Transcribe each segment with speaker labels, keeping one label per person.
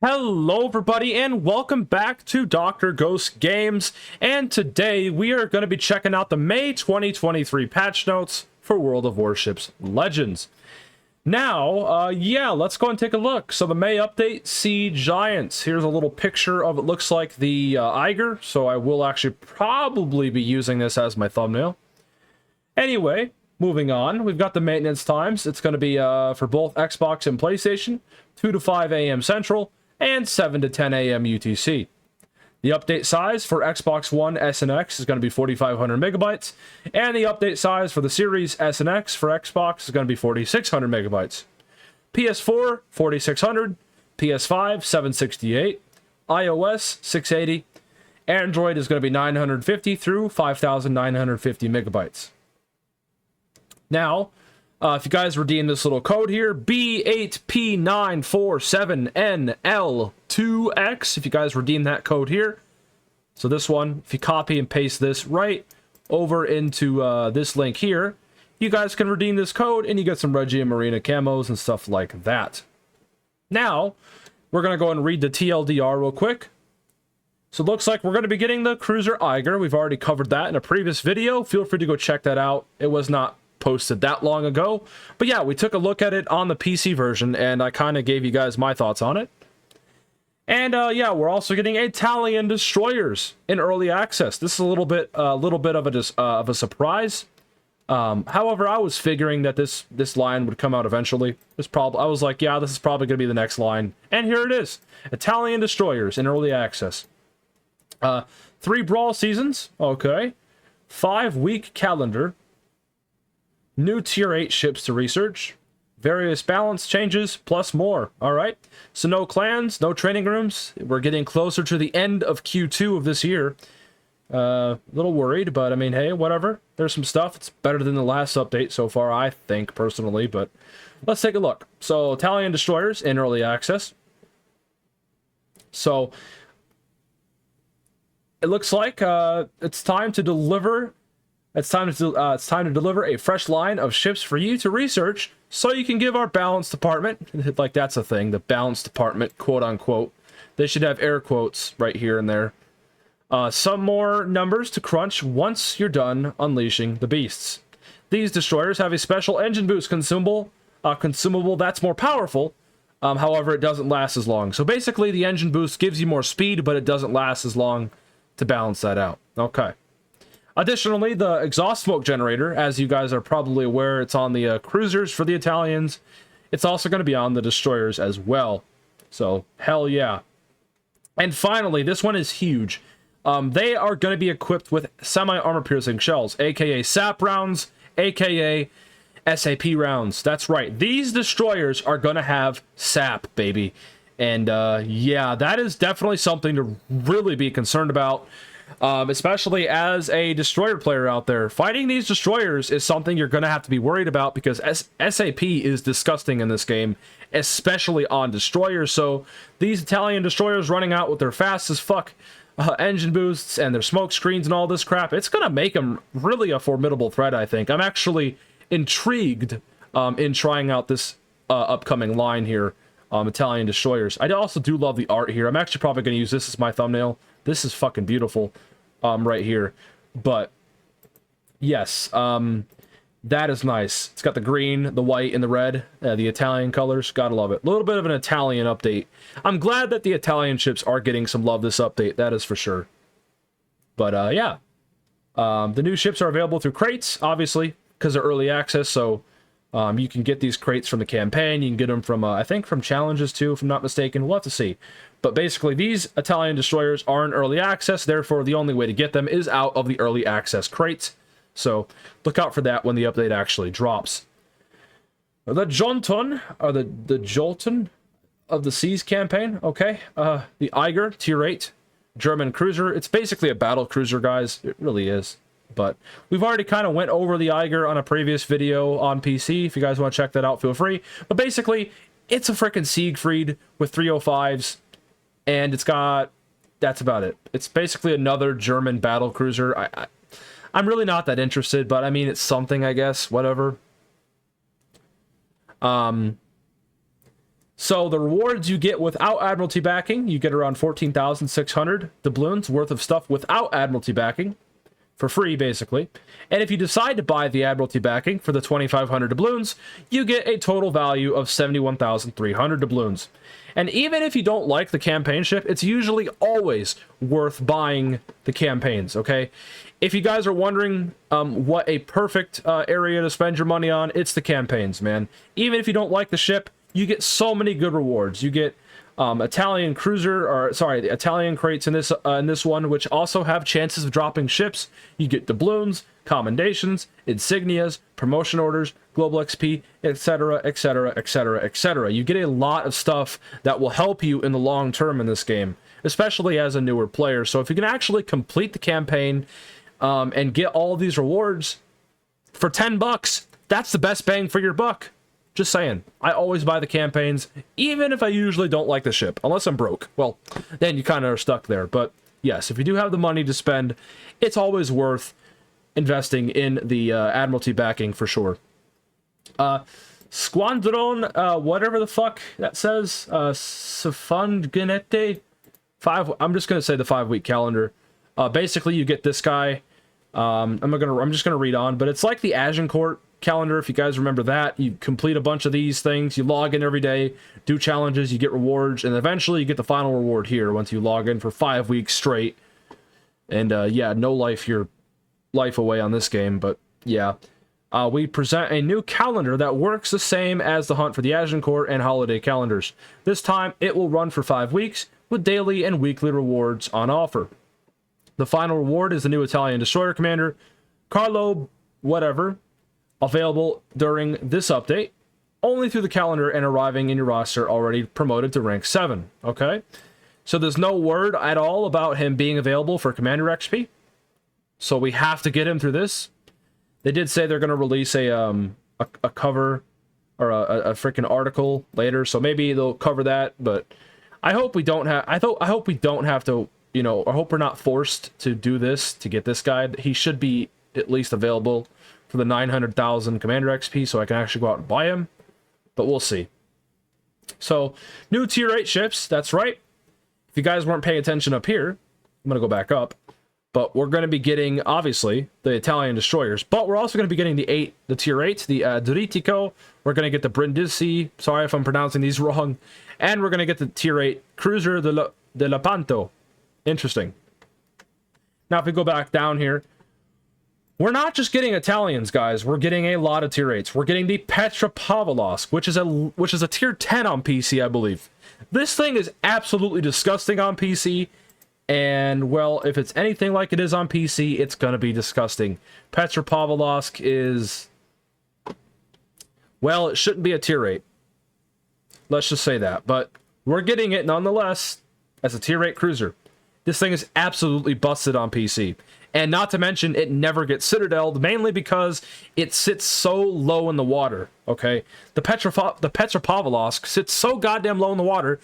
Speaker 1: Hello everybody and welcome back to Dr. Ghost Games, and today we are going to be checking out the May 2023 patch notes for World of Warships Legends. Now, let's go and take a look. So the May update, Sea Giants. Here's a little picture of it. Looks like the Eiger, so I will actually probably be using this as my thumbnail. Anyway, moving on, we've got the maintenance times. It's going to be for both Xbox and PlayStation, 2 to 5 a.m. Central, and 7 to 10 a.m. UTC. The update size for Xbox One S and X is going to be 4,500 megabytes, and the update size for the Series S and X for Xbox is going to be 4,600 megabytes. PS4, 4,600, PS5, 768, iOS, 680, Android is going to be 950 through 5,950 megabytes. Now, if you guys redeem this little code here, B8P947NL2X, if you guys redeem that code here, so this one, if you copy and paste this right over into this link here, you guys can redeem this code and you get some Radeon Marina camos and stuff like that. Now, we're going to go and read the TLDR real quick. So it looks like we're going to be getting the Cruiser Eiger. We've already covered that in a previous video. Feel free to go check that out. It was not posted that long ago, but yeah, we took a look at it on the PC version and I kind of gave you guys my thoughts on it. And yeah, we're also getting Italian destroyers in early access. This is a little bit of a surprise. However, I was figuring that this line would come out eventually. I was like, yeah, this is probably going to be the next line, and here it is: Italian destroyers in early access. 3 brawl seasons, okay, 5-week calendar. New tier 8 ships to research, various balance changes, plus more. Alright, so no clans, no training rooms. We're getting closer to the end of Q2 of this year. A little worried, but I mean, hey, whatever. There's some stuff. It's better than the last update so far, I think, personally, but let's take a look. So, Italian destroyers in early access. So, it looks like it's time to deliver. It's time to deliver a fresh line of ships for you to research, so you can give our balance department, like that's a thing, the balance department, quote unquote. They should have air quotes right here and there. Some more numbers to crunch once you're done unleashing the beasts. These destroyers have a special engine boost consumable that's more powerful. However, it doesn't last as long. So basically, the engine boost gives you more speed, but it doesn't last as long to balance that out. Okay. Additionally, the exhaust smoke generator, as you guys are probably aware, it's on the cruisers for the Italians. It's also going to be on the destroyers as well. So, hell yeah. And finally, this one is huge. They are going to be equipped with semi-armor piercing shells, aka SAP rounds, aka SAP rounds. That's right. These destroyers are going to have SAP, baby. And yeah, that is definitely something to really be concerned about. Especially as a destroyer player out there. Fighting these destroyers is something you're going to have to be worried about because SAP is disgusting in this game, especially on destroyers. So these Italian destroyers running out with their fast as fuck engine boosts and their smoke screens and all this crap, it's going to make them really a formidable threat, I think. I'm actually intrigued in trying out this upcoming line here, Italian destroyers. I also do love the art here. I'm actually probably going to use this as my thumbnail. This is fucking beautiful right here. But, yes, that is nice. It's got the green, the white, and the red, the Italian colors. Gotta love it. A little bit of an Italian update. I'm glad that the Italian ships are getting some love this update. That is for sure. But, yeah. The new ships are available through crates, obviously, because they're early access, so you can get these crates from the campaign. You can get them from, I think, from challenges, too, if I'm not mistaken. We'll have to see. But basically, these Italian destroyers are in early access, therefore the only way to get them is out of the early access crates. So, look out for that when the update actually drops. The Jonton, or the Jolton of the Seas campaign, okay. The Eiger, tier 8, German cruiser. It's basically a battle cruiser, guys. It really is. But we've already kind of went over the Eiger on a previous video on PC. If you guys want to check that out, feel free. But basically, it's a frickin' Siegfried with 305s. And it's got... That's about it. It's basically another German battle cruiser. I'm really not that interested, but I mean, it's something, I guess. Whatever. So the rewards you get without Admiralty backing, you get around 14,600 doubloons worth of stuff without Admiralty backing, for free, basically. And if you decide to buy the Admiralty backing for the 2,500 doubloons, you get a total value of 71,300 doubloons. And even if you don't like the campaign ship, it's usually always worth buying the campaigns, okay? If you guys are wondering what a perfect area to spend your money on, it's the campaigns, man. Even if you don't like the ship, you get so many good rewards. You get Italian cruiser, or sorry, the Italian crates in this one, which also have chances of dropping ships. You get doubloons, commendations, insignias, promotion orders, global XP, etc., etc., etc., etc. You get a lot of stuff that will help you in the long term in this game, especially as a newer player. So if you can actually complete the campaign and get all of these rewards for 10 bucks, that's the best bang for your buck. Just saying. I always buy the campaigns, even if I usually don't like the ship, unless I'm broke. Well, then you kind of are stuck there. But yes, if you do have the money to spend, it's always worth investing in the Admiralty backing for sure. Squadron, whatever the fuck that says, Safandganete, I'm just going to say the 5-week calendar. Basically, you get this guy. I'm just gonna read on, but it's like the Agincourt calendar, if you guys remember that. You complete a bunch of these things, you log in every day, do challenges, you get rewards, and eventually you get the final reward here once you log in for 5 weeks straight. And yeah, no life away on this game, but yeah. We present a new calendar that works the same as the Hunt for the Agincourt and holiday calendars. This time, it will run for 5 weeks, with daily and weekly rewards on offer. The final reward is the new Italian destroyer commander, Carlo whatever, available during this update, only through the calendar and arriving in your roster already promoted to rank 7, okay? So there's no word at all about him being available for Commander XP, so we have to get him through this. They did say they're going to release a cover, or a freaking article later, so maybe they'll cover that, but I hope we don't have, I hope we don't have to, you know, I hope we're not forced to do this to get this guy. He should be at least available for the 900,000 Commander XP, so I can actually go out and buy him. But we'll see. So, new Tier 8 ships, that's right. If you guys weren't paying attention up here, I'm going to go back up. But we're going to be getting, obviously, the Italian destroyers. But we're also going to be getting the Tier 8, the Drittico. We're going to get the Brindisi. Sorry if I'm pronouncing these wrong. And we're going to get the Tier 8 cruiser, the Lepanto. Interesting. Now, if we go back down here, we're not just getting Italians, guys. We're getting a lot of Tier 8s. We're getting the Petropavlovsk, which is a Tier 10 on PC, I believe. This thing is absolutely disgusting on PC, and, well, if it's anything like it is on PC, it's gonna be disgusting. Petropavlovsk is... well, it shouldn't be a Tier 8. Let's just say that. But we're getting it, nonetheless, as a Tier 8 cruiser. This thing is absolutely busted on PC. And not to mention, it never gets citadeled, mainly because it sits so low in the water, okay? The Petropavlovsk sits so goddamn low in the water,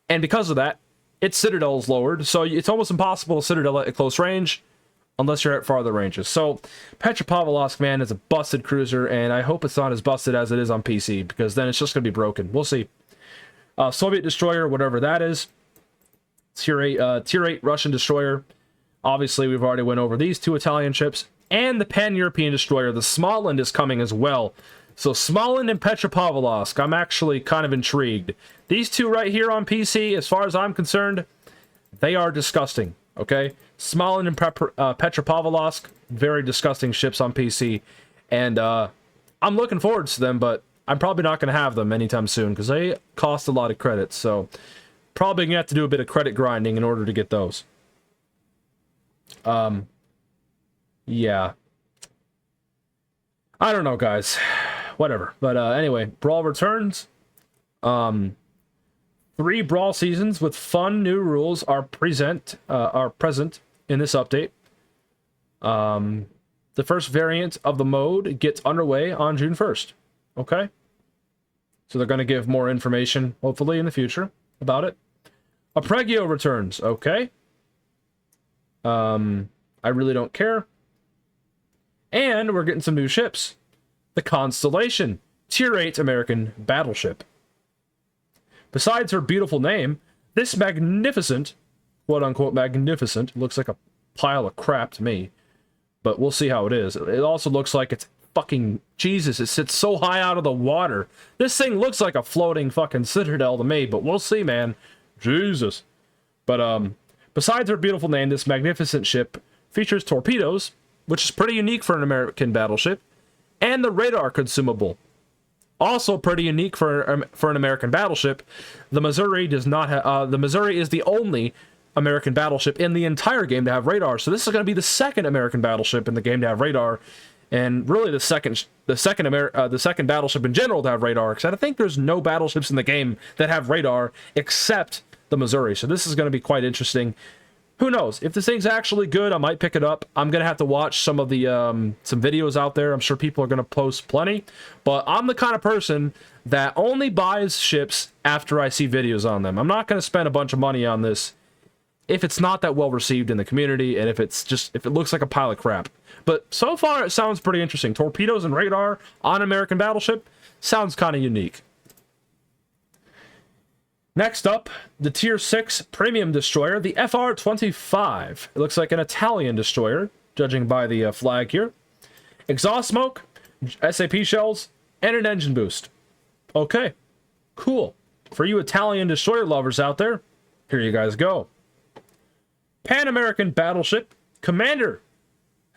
Speaker 1: and because of that, its citadel is lowered, so it's almost impossible to citadel at close range, unless you're at farther ranges. So, Petropavlovsk, man, is a busted cruiser, and I hope it's not as busted as it is on PC, because then it's just going to be broken. We'll see. Soviet destroyer, whatever that is. Tier 8 Russian destroyer. Obviously, we've already went over these two Italian ships, and the Pan-European destroyer, the Smolensk, is coming as well. So Smolensk and Petropavlovsk, I'm actually kind of intrigued. These two right here on PC, as far as I'm concerned, they are disgusting, okay? Smolensk and Petropavlovsk, very disgusting ships on PC, and I'm looking forward to them, but I'm probably not going to have them anytime soon, because they cost a lot of credits, so probably going to have to do a bit of credit grinding in order to get those. Yeah. I don't know, guys. Whatever. But anyway, Brawl returns. 3 Brawl seasons with fun new rules are present in this update. The first variant of the mode gets underway on June 1st. Okay? So they're going to give more information, hopefully, in the future about it. Apregio returns. Okay. I really don't care. And we're getting some new ships. The Constellation, Tier 8 American battleship. Besides her beautiful name, this magnificent, quote-unquote magnificent, looks like a pile of crap to me, but we'll see how it is. It also looks like it's fucking Jesus. It sits so high out of the water. This thing looks like a floating fucking citadel to me, but we'll see, man. Jesus. But besides her beautiful name, this magnificent ship features torpedoes, which is pretty unique for an American battleship, and the radar consumable. Also pretty unique for an American battleship. The Missouri does not have. The Missouri is the only American battleship in the entire game to have radar. So this is going to be the second American battleship in the game to have radar, and really the second battleship in general to have radar. Because I think there's no battleships in the game that have radar except the Missouri. So this is going to be quite interesting. Who knows? If this thing's actually good, I might pick it up. I'm going to have to watch some of the some videos out there. I'm sure people are going to post plenty. But I'm the kind of person that only buys ships after I see videos on them. I'm not going to spend a bunch of money on this if it's not that well received in the community, and if it looks like a pile of crap. But so far, it sounds pretty interesting. Torpedoes and radar on an American battleship sounds kind of unique. Next up, the Tier 6 Premium Destroyer, the FR-25. It looks like an Italian destroyer, judging by the flag here. Exhaust smoke, SAP shells, and an engine boost. Okay, cool. For you Italian destroyer lovers out there, here you guys go. Pan-American Battleship Commander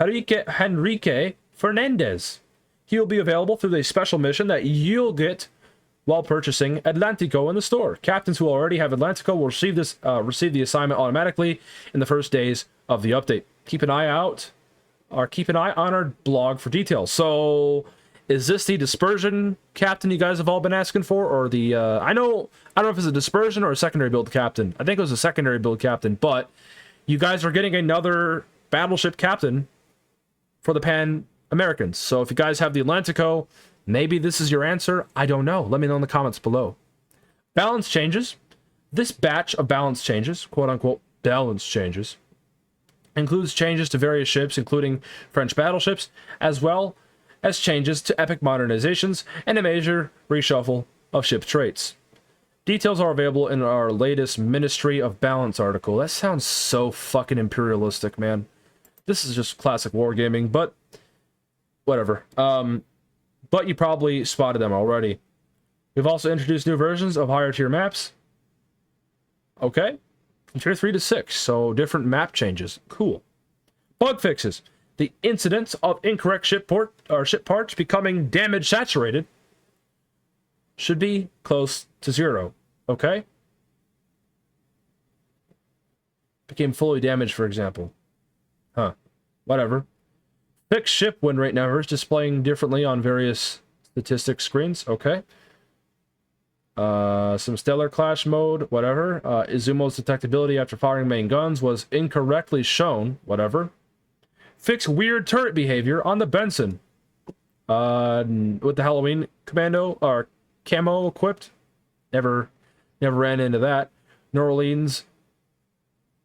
Speaker 1: Henrique Fernandez. He will be available through a special mission that you'll get while purchasing Atlantico in the store. Captains who already have Atlantico will receive the assignment automatically in the first days of the update. Keep an eye on our blog for details. So, is this the dispersion captain you guys have all been asking for, or the I don't know if it's a dispersion or a secondary build captain. I think it was a secondary build captain, but you guys are getting another battleship captain for the Pan Americans. So if you guys have the Atlantico, maybe this is your answer. I don't know. Let me know in the comments below. Balance changes. This batch of balance changes, quote-unquote balance changes, includes changes to various ships, including French battleships, as well as changes to epic modernizations and a major reshuffle of ship traits. Details are available in our latest Ministry of Balance article. That sounds so fucking imperialistic, man. This is just classic wargaming, but whatever. But you probably spotted them already. We've also introduced new versions of higher tier maps. Okay. From tier 3 to 6, so different map changes. Cool. Bug fixes. The incidence of incorrect ship parts becoming damage saturated should be close to 0. Okay? Became fully damaged, for example. Huh. Whatever. Fixed ship win rate numbers displaying differently on various statistics screens. Okay. Some stellar clash mode. Whatever. Izumo's detectability after firing main guns was incorrectly shown. Whatever. Fix weird turret behavior on the Benson. With the Halloween commando or camo equipped. Never ran into that. New Orleans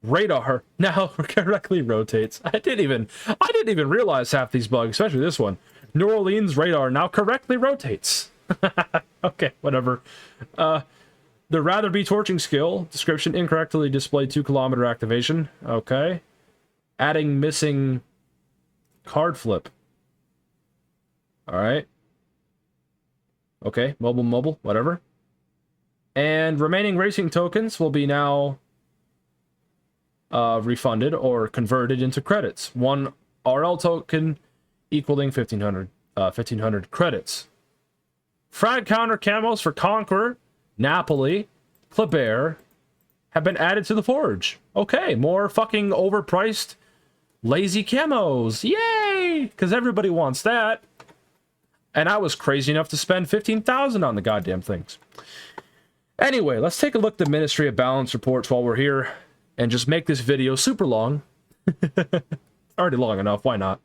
Speaker 1: radar now correctly rotates. I didn't even realize half these bugs, especially this one. New Orleans radar now correctly rotates. Okay, whatever. The rather be torching skill description incorrectly displayed 2-kilometer activation. Okay. Adding missing card flip. All right. Okay, mobile, whatever. And remaining racing tokens will be now refunded or converted into credits. 1 RL token equaling 1,500 credits. Frag counter camos for Conqueror, Napoli, Kleber have been added to the Forge. Okay, more fucking overpriced, lazy camos. Yay! Because everybody wants that. And I was crazy enough to spend 15,000 on the goddamn things. Anyway, let's take a look at the Ministry of Balance reports while we're here and just make this video super long. Already long enough, why not?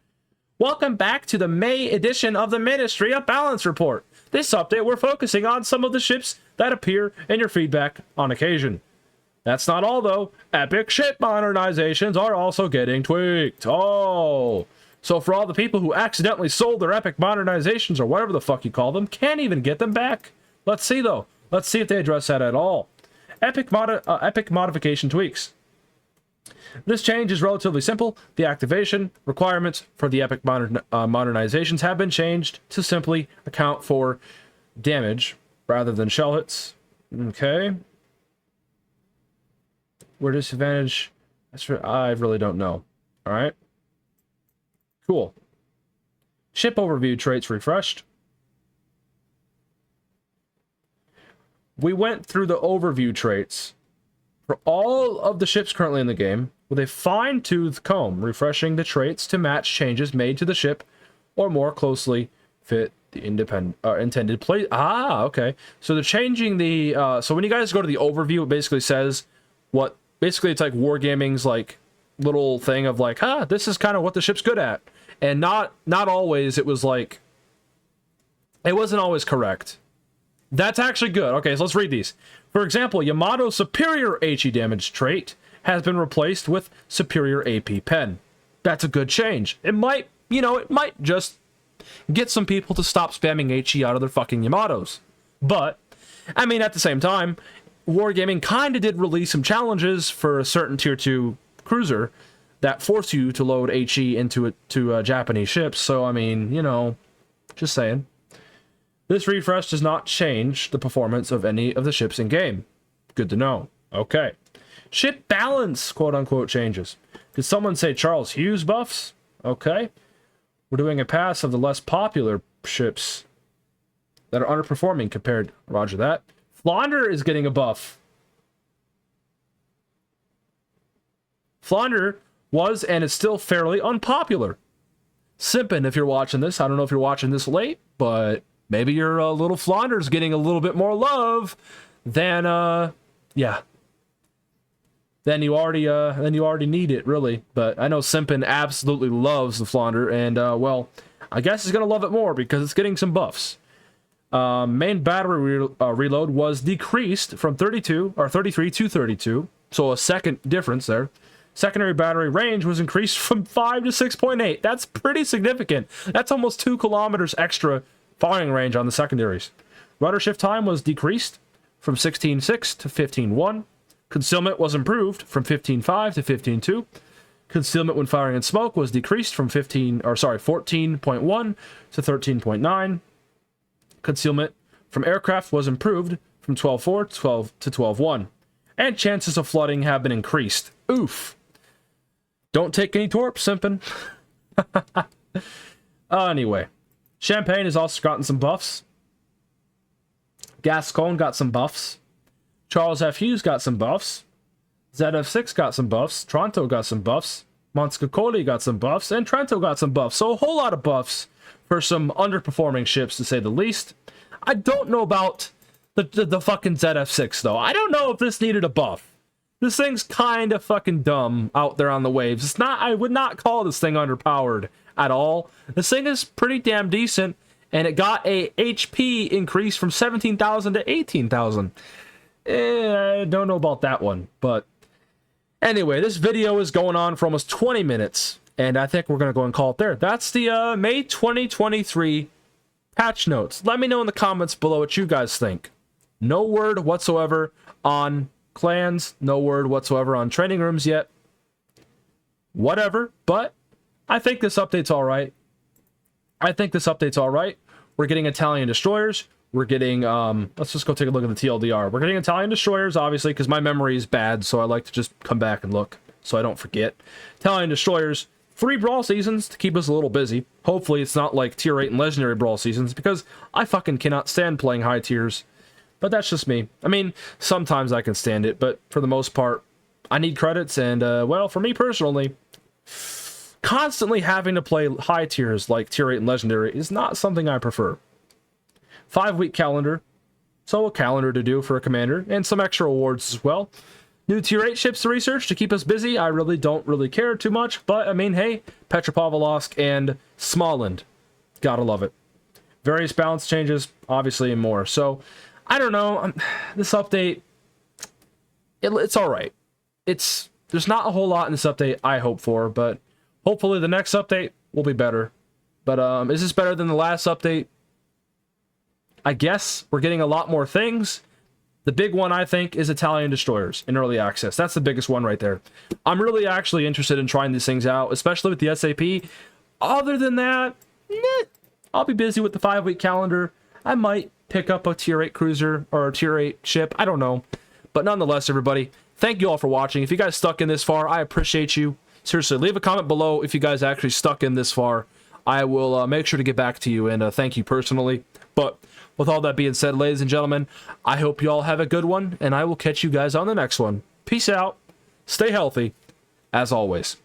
Speaker 1: Welcome back to the May edition of the Ministry of Balance report. This update, we're focusing on some of the ships that appear in your feedback on occasion. That's not all, though. Epic ship modernizations are also getting tweaked. Oh, so for all the people who accidentally sold their epic modernizations, or whatever the fuck you call them, can't even get them back. Let's see, though. Let's see if they address that at all. Epic modification tweaks. This change is relatively simple. The activation requirements for the Epic modernizations have been changed to simply account for damage rather than shell hits. Okay. Where disadvantage? I really don't know. All right. Cool. Ship overview traits refreshed. We went through the overview traits for all of the ships currently in the game with a fine-tooth comb, refreshing the traits to match changes made to the ship or more closely fit the intended place. Ah, okay. So they're changing the... so when you guys go to the overview, it basically says what... Basically, it's like Wargaming's like little thing of like, this is kind of what the ship's good at. And not always, it was like... It wasn't always correct. That's actually good. Okay, so let's read these. For example, Yamato's superior HE damage trait has been replaced with superior AP pen. That's a good change. It might, it might just get some people to stop spamming HE out of their fucking Yamatos. But, I mean, at the same time, Wargaming kind of did release some challenges for a certain tier 2 cruiser that force you to load HE into Japanese ships. So, I mean, just saying. This refresh does not change the performance of any of the ships in game. Good to know. Okay. Ship balance, quote-unquote, changes. Did someone say Charles Hughes buffs? Okay. We're doing a pass of the less popular ships that are underperforming compared... Roger that. Flounder is getting a buff. Flounder was and is still fairly unpopular. Simpin, if you're watching this. I don't know if you're watching this late, but... Maybe your little Flounder's getting a little bit more love than, than you already need it, really. But I know Simpin absolutely loves the Flounder, and, well, I guess he's going to love it more because it's getting some buffs. Main battery reload was decreased from 33 to 32, so a second difference there. Secondary battery range was increased from 5 to 6.8. That's pretty significant. That's almost 2 kilometers extra firing range on the secondaries. Rudder shift time was decreased from 16.6 to 15.1. Concealment was improved from 15.5 to 15.2. Concealment when firing in smoke was decreased from 14.1 to 13.9. Concealment from aircraft was improved from 12.4 to 12.1. And chances of flooding have been increased. Oof. Don't take any torps, simpin. Anyway. Champagne has also gotten some buffs. Gascon got some buffs. Charles F. Hughes got some buffs. ZF6 got some buffs. Tronto got some buffs. Monskakoli got some buffs. And Trento got some buffs. So a whole lot of buffs for some underperforming ships, to say the least. I don't know about the fucking ZF6, though. I don't know if this needed a buff. This thing's kind of fucking dumb out there on the waves. It's not... I would not call this thing underpowered at all. This thing is pretty damn decent, and it got a HP increase from 17,000 to 18,000. I don't know about that one, but anyway, this video is going on for almost 20 minutes, and I think we're going to go and call it there. That's the May 2023 patch notes. Let me know in the comments below what you guys think. No word whatsoever on clans, no word whatsoever on training rooms yet. Whatever, but I think this update's all right. We're getting Italian destroyers. We're getting, let's just go take a look at the TLDR. We're getting Italian destroyers, obviously, because my memory is bad, so I like to just come back and look so I don't forget. Italian destroyers, 3 brawl seasons to keep us a little busy. Hopefully it's not like tier 8 and legendary brawl seasons, because I fucking cannot stand playing high tiers. But that's just me. I mean, sometimes I can stand it, but for the most part, I need credits, and, well, for me personally... Constantly having to play high tiers like tier 8 and legendary is not something I prefer. 5-week calendar, so a calendar to do for a commander, and some extra awards as well. New tier 8 ships to research to keep us busy. I really don't care too much, but I mean, hey, Petropavlovsk and Smolensk, gotta love it. Various balance changes, obviously, and more. So, I don't know, this update, it's alright. There's not a whole lot in this update I hope for, but hopefully the next update will be better. But is this better than the last update? I guess we're getting a lot more things. The big one, I think, is Italian destroyers in early access. That's the biggest one right there. I'm really actually interested in trying these things out, especially with the SAP. Other than that, I'll be busy with the 5-week calendar. I might pick up a tier 8 cruiser or a tier 8 ship. I don't know. But nonetheless, everybody, thank you all for watching. If you guys stuck in this far, I appreciate you. Seriously, leave a comment below if you guys actually stuck in this far. I will make sure to get back to you and thank you personally. But with all that being said, ladies and gentlemen, I hope you all have a good one, and I will catch you guys on the next one. Peace out. Stay healthy, as always.